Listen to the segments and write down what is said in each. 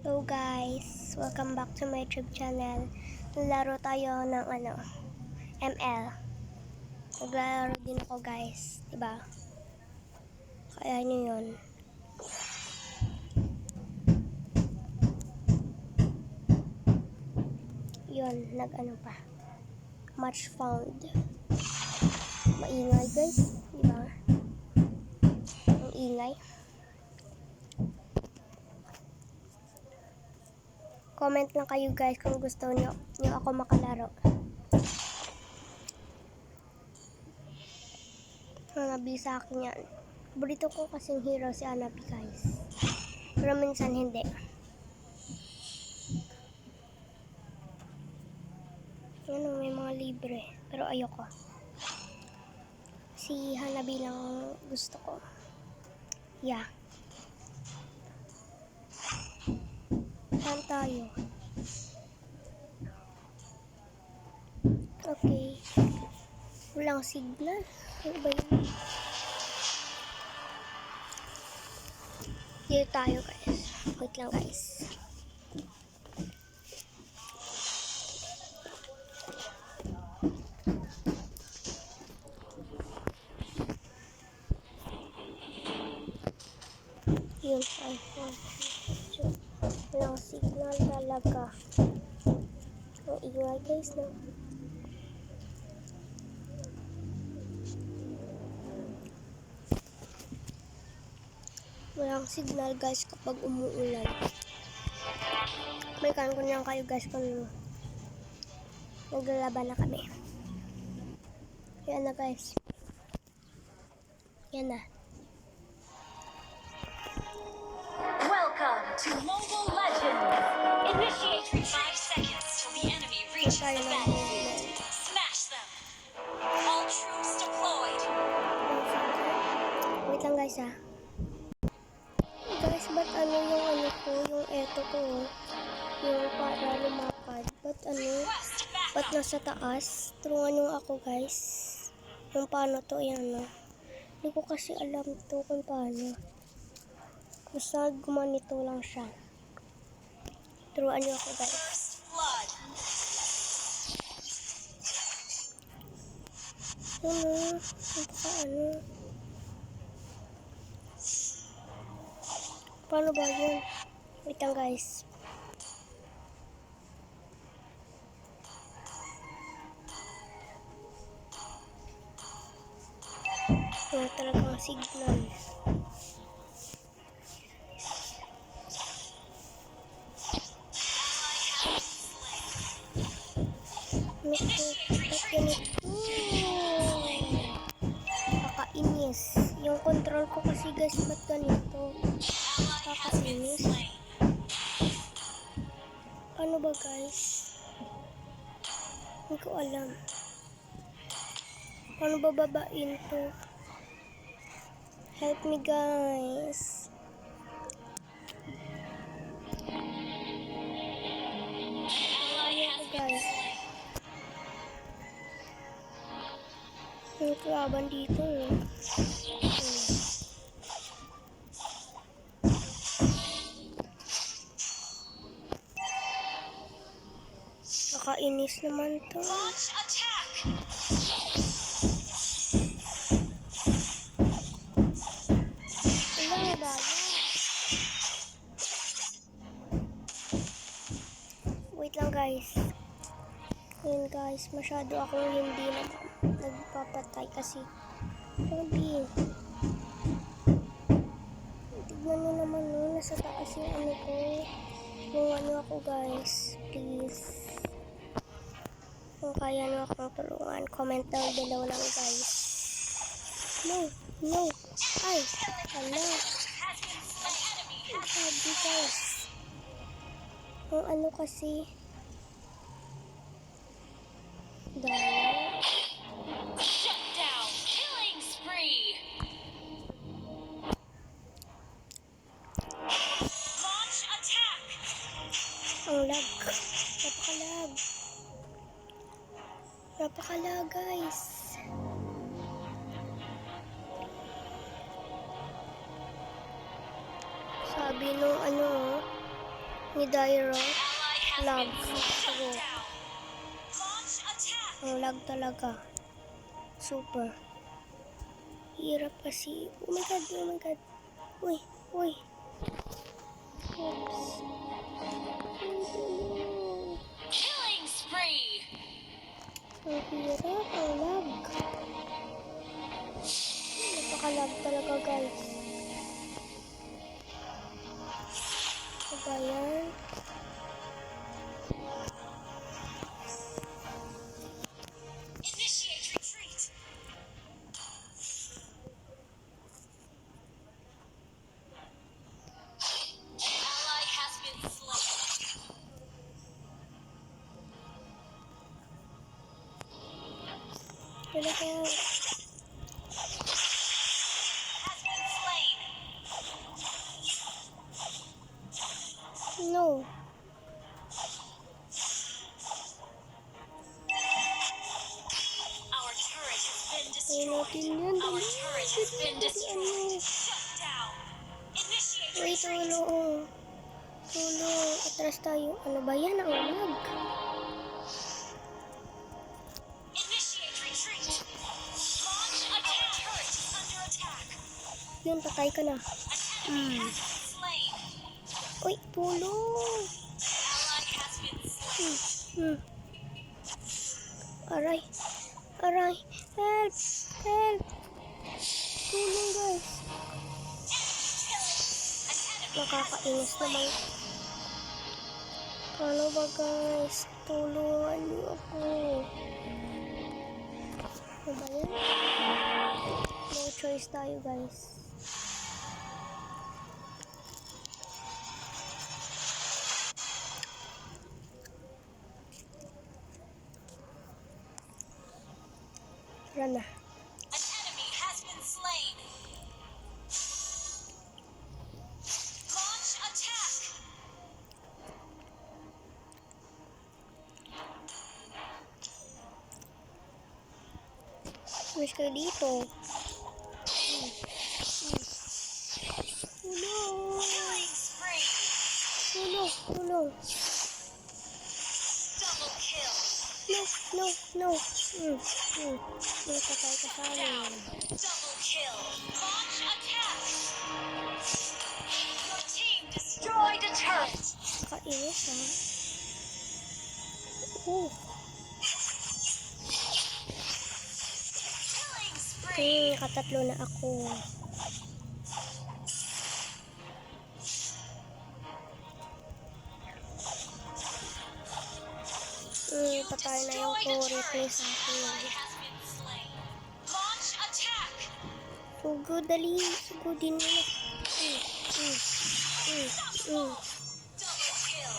Hello guys, welcome back to my YouTube channel. Naglaro tayo ng ML. Naglalaro din ako guys, diba? Kaya nyo yun. Yun, pa. Match found. Maingay guys, diba? Ang ingay. Comment lang kayo guys kung gusto nyo ako makalaro. Hanabi sa akin yan. Paborito ko kasing hero si Hanabi guys. Pero minsan hindi. Ano, may mga libre. Pero ayoko. Si Hanabi lang gusto ko. Yeah. Saan tayo? Okay. Walang signal. Ano ba yun? Dito tayo guys. Wait lang guys. Yun, iPhone. Walang signal talaga. Ang ingay guys, no? Walang signal guys kapag umuulan. May ko niyan kayo guys kung naglalaban na kami. Yan na guys. Yan na. Welcome to Mobile Legends! Initiate in 5 seconds till the enemy reaches the battlefield. Smash them! All troops deployed! Wait lang guys ha. Guys, ba't yung eto ko, yung para lumakad, ba't nasa taas? Tulungan nyo ako guys. Yung paano to, yan no. Hindi ko kasi alam to kung paano. Basta gumanito lang siya. Turuan nyo ako guys. Paano ba yun? Wait lang guys. Wala talagang signal. Kakainis. Yung control ko kasi guys, ba't ganito? Kakainis. Ano ba guys? Hindi ko alam. Paano ba babain to? Help me guys. Guys. Yung kalaban dito. Nakainis naman to. Launch attack! Wala ba? Wait lang guys. Ayun guys, masyado akong hindi nagpapatay kasi sabi. Tignan nyo naman no, nasa taas yung ko. Tulungan nyo ako guys, please. Kung kaya nyo akong tulungan, comment down below lang guys. No. Ay, hala. Sabi guys. Kung kasi. Dahil. Shut down! Killing spree! Launch attack! Ang lag. Napakalag guys. Sabi nung Enemy Dyro. Ally has Lag. been shut Oo. down. Launch attack. Ang lag talaga. Super. Hirap kasi. Oh my god, oh my god. Uy, uy. Oops. Killing spree. Ang hirap, ang lag. Napaka-lag talaga, guys. Ano ba yan? Initiate retreat. Ally has been slain. Talaga. Has been slain. No. Our turret has been Ayun destroyed. natin yan. Our Dali. turret has been destroyed. Ano? Shut down. Initiate Uy, retreat. tulong. Tulong. Atras tayo. Ano ba yan? Ang lag. Initiate retreat. Launch attack. Our turret is under attack. Yun, patay ka na. An enemy has been slain. Uy, tulong. Ally has been slain. Hmm. Aray. Aray. Help. Help. Tulong, guys. An enemy Nakakainis naman. Paano ba, guys? Tulungan niyo ako. Ano ba yan? No choice tayo, guys. Tara na. An enemy has been slain. Launch attack. Miss kayo dito. Tulong. Killing spree. Tulong. Tulong. Double kill. No, no, no. May patay ka sa amin. Double kill. Launch attack. Your team destroyed a turret. Kainis, ha? Oh. Killing spree. Nakatatlo na ako. Patay na yung turret ni sa akin. Ally has been slain. Launch attack. Sugo, dali. Sugudin mo na. Double kill.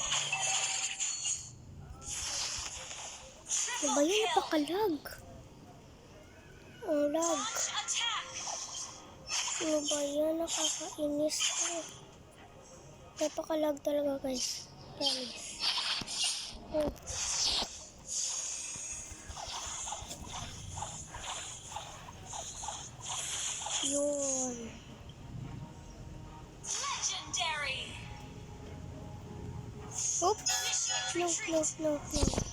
Ano ba yun? Napakalag. Ang lag. Launch attack. Ano ba yan? Nakakainis to. Napakalag talaga, guys. Promise. Oh. Yun. Legendary. Oops. Initiate No, retreat. no, no, no.